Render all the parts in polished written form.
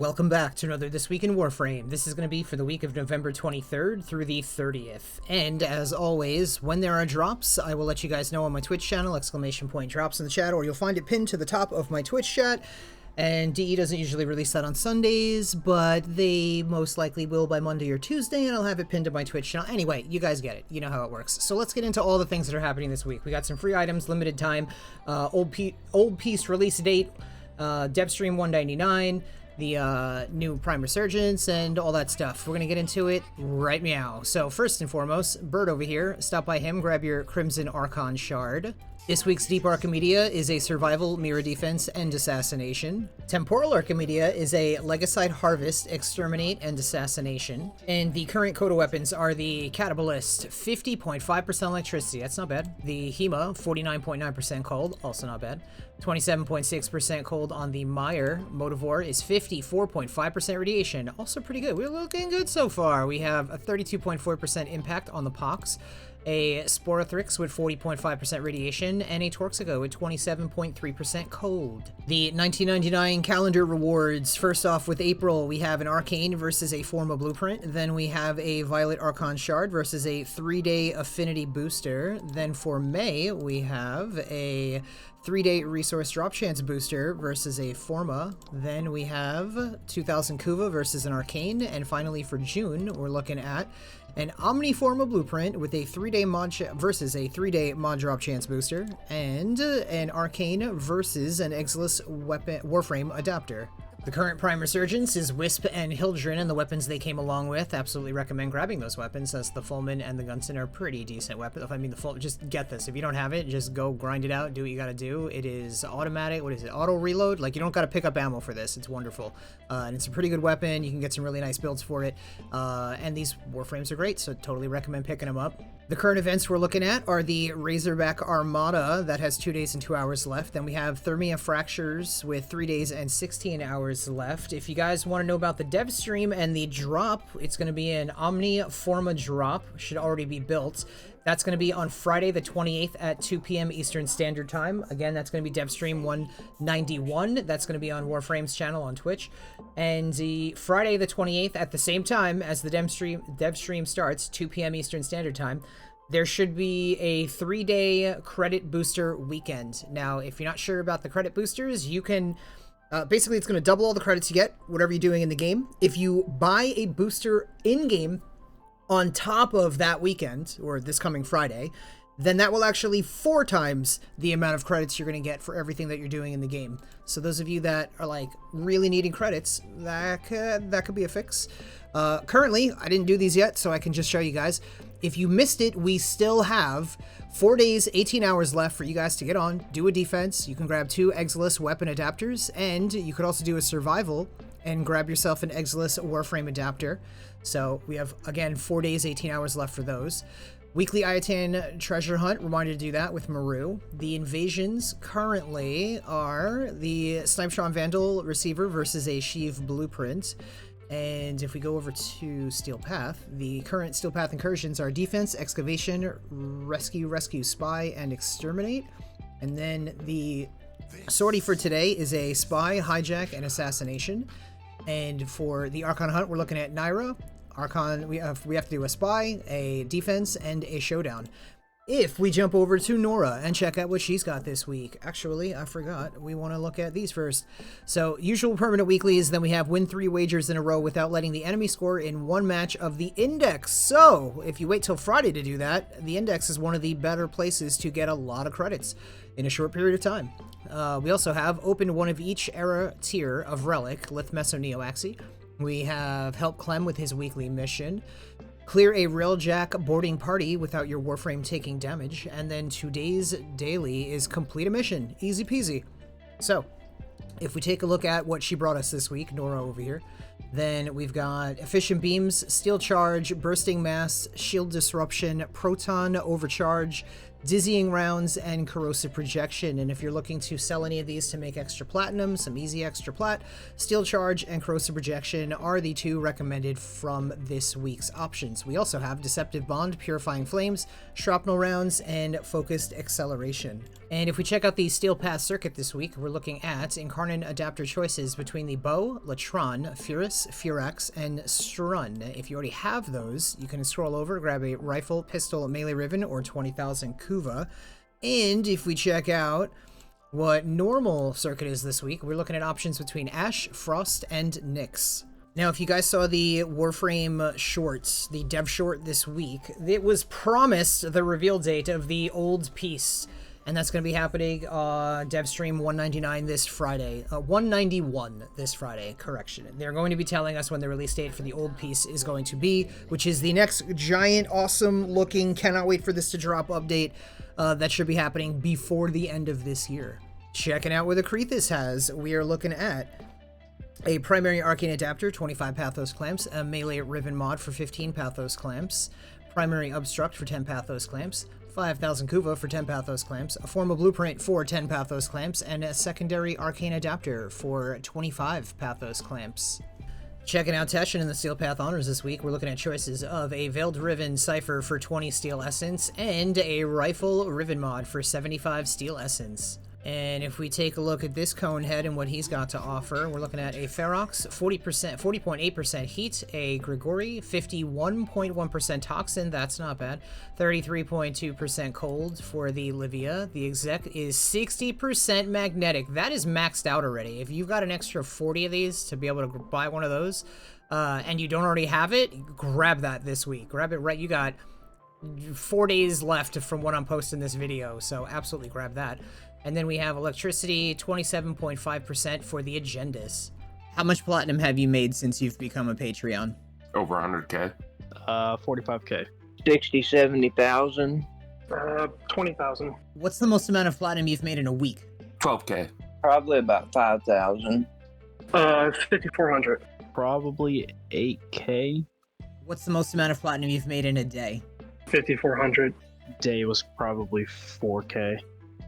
Welcome back to another This Week in Warframe. This is going to be for the week of November 23rd through the 30th. And as always, when there are drops, I will let you guys know on my Twitch channel, ! Drops in the chat, or you'll find it pinned to the top of my Twitch chat. And DE doesn't usually release that on Sundays, but they most likely will by Monday or Tuesday, and I'll have it pinned to my Twitch channel. Anyway, you guys get it. You know how it works. So let's get into all the things that are happening this week. We got some free items, limited time, old piece release date, Devstream 199, the new Prime Resurgence, and all that stuff. We're going to get into it right meow. So first and foremost, Bird over here, stop by him, grab your Crimson Archon Shard. This week's Deep Archimedia is a Survival, Mirror Defense, and Assassination. Temporal Archimedia is a Legicide Harvest, Exterminate, and Assassination. And the current coda weapons are the Catabalist, 50.5% electricity, that's not bad. The Hema, 49.9% cold, also not bad. 27.6% cold on the Meyer. Motivore is 54.5% radiation, also pretty good. We're looking good so far. We have a 32.4% impact on the Pox, a Sporothrix with 40.5% radiation, and a Torxigo with 27.3% cold. The 1999 calendar rewards. First off, with April, we have an Arcane versus a Forma Blueprint. Then we have a Violet Archon Shard versus a 3-day Affinity Booster. Then for May, we have a 3-day Resource Drop Chance Booster versus a Forma. Then we have 2000 Kuva versus an Arcane. And finally for June, we're looking at an Omniforma Blueprint with a 3-day mod versus a 3-day Mod Drop Chance Booster, and an Arcane versus an Exilus weapon Warframe Adapter. The current Prime Resurgence is Wisp and Hildryn and the weapons they came along with. Absolutely recommend grabbing those weapons, as the Fulman and the Gunson are pretty decent weapons. I mean, just get this. If you don't have it, just go grind it out, do what you gotta do. It is automatic, what is it, auto reload? Like, you don't gotta pick up ammo for this. It's wonderful. And it's a pretty good weapon. You can get some really nice builds for it. And these Warframes are great, so totally recommend picking them up. The current events we're looking at are the Razorback Armada, that has 2 days and 2 hours left. Then we have Thermia Fractures with 3 days and 16 hours left. If you guys want to know about the Devstream and the drop, it's going to be an Omniforma drop. Should already be built. That's going to be on Friday the 28th at 2 p.m. Eastern Standard Time. Again, that's going to be Devstream 191. That's going to be on Warframe's channel on Twitch. And the Friday the 28th at the same time as the Devstream starts, 2 p.m. Eastern Standard Time, there should be a 3-day credit booster weekend. Now, if you're not sure about the credit boosters, you can... basically, it's going to double all the credits you get, whatever you're doing in the game. If you buy a booster in-game on top of that weekend, or this coming Friday, then that will actually 4 times the amount of credits you're going to get for everything that you're doing in the game. So those of you that are like really needing credits, that could be a fix. Currently, I didn't do these yet, so I can just show you guys. If you missed it, we still have 4 days, 18 hours left for you guys to get on, do a defense. You can grab 2 Exilus weapon adapters, and you could also do a survival and grab yourself an Exilus Warframe adapter. So we have, again, 4 days, 18 hours left for those. Weekly Iatan Treasure Hunt, reminder to do that with Maru. The invasions currently are the Snipeshon Vandal Receiver versus a Sheev Blueprint. And if we go over to Steel Path, the current Steel Path incursions are Defense, Excavation, Rescue, Spy, and Exterminate. And then the sortie for today is a Spy, Hijack, and Assassination. And for the Archon Hunt, we're looking at Naira. Archon, we have to do a Spy, a Defense, and a Showdown. If we jump over to Nora and check out what she's got this week. Actually, I forgot. We want to look at these first. So, usual permanent weeklies, then we have win 3 wagers in a row without letting the enemy score in 1 match of the Index. So, if you wait till Friday to do that, the Index is one of the better places to get a lot of credits in a short period of time. We also have opened one of each era tier of Relic, Lith Meso Neoaxi. We have helped Clem with his weekly mission. Clear a Railjack boarding party without your Warframe taking damage. And then today's daily is complete a mission. Easy peasy. So, if we take a look at what she brought us this week, Nora over here, then we've got Efficient Beams, Steel Charge, Bursting Mass, Shield Disruption, Proton Overcharge, Dizzying Rounds, and Corrosive Projection. And if you're looking to sell any of these to make extra platinum, some easy extra plat, Steel Charge and Corrosive Projection are the 2 recommended from this week's options. We also have Deceptive Bond, Purifying Flames, Shrapnel Rounds, and Focused Acceleration. And if we check out the Steel Path circuit this week, we're looking at Incarnate adapter choices between the Bow, Latron, Furus, Furax, and Strun. If you already have those, you can scroll over, grab a Rifle, Pistol, Melee Riven, or 20,000 Kuva. And if we check out what normal circuit is this week, we're looking at options between Ash, Frost, and Nyx. Now, if you guys saw the Warframe shorts, the dev short this week, it was promised the reveal date of the old piece. And that's going to be happening Devstream 199 this Friday. 191 this Friday, correction. They're going to be telling us when the release date for the old piece is going to be, which is the next giant, awesome looking, cannot wait for this to drop update that should be happening before the end of this year. Checking out what Akrithis has, we are looking at a primary arcane adapter, 25 Pathos clamps, a melee riven mod for 15 Pathos clamps, primary obstruct for 10 Pathos clamps, 5,000 Kuva for 10 Pathos clamps, a formal blueprint for 10 Pathos clamps, and a secondary arcane adapter for 25 Pathos clamps. Checking out Teshin and the Steel Path Honors this week, we're looking at choices of a Veiled Riven Cipher for 20 Steel Essence and a Rifle Riven mod for 75 Steel Essence. And if we take a look at this Conehead and what he's got to offer, we're looking at a Ferox, 40.8% heat, a Grigori, 51.1% toxin, that's not bad, 33.2% cold for the Livia. The exec is 60% magnetic. That is maxed out already. If you've got an extra 40 of these to be able to buy one of those, and you don't already have it, grab that this week. Grab it right, you got 4 days left from when I'm posting this video, so absolutely grab that. And then we have electricity, 27.5% for the Agendas. How much platinum have you made since you've become a Patreon? Over 100K. 45K. 60, 70,000. 20,000. What's the most amount of platinum you've made in a week? 12K. Probably about 5,000. 5,400. Probably 8K. What's the most amount of platinum you've made in a day? 5,400. Day was probably 4K.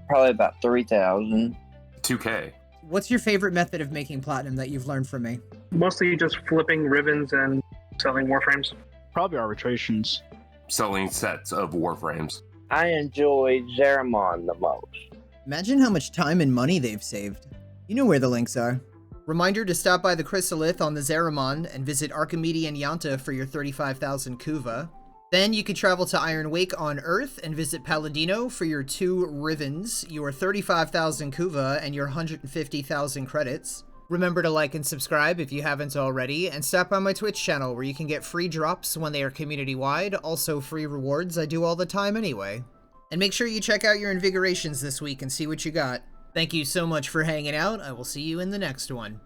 Probably about 3,000. 2K. What's your favorite method of making platinum that you've learned from me? Mostly just flipping ribbons and selling warframes. Probably arbitrations. Selling sets of Warframes. I enjoy Zeramon the most. Imagine how much time and money they've saved. You know where the links are. Reminder to stop by the Chrysalith on the Zeramon and visit Archimedia and Yanta for your 35,000 Kuva. Then you could travel to Iron Wake on Earth and visit Palladino for your 2 Rivens, your 35,000 Kuva, and your 150,000 credits. Remember to like and subscribe if you haven't already, and stop by my Twitch channel where you can get free drops when they are community-wide, also free rewards I do all the time anyway. And make sure you check out your Invigorations this week and see what you got. Thank you so much for hanging out. I will see you in the next one.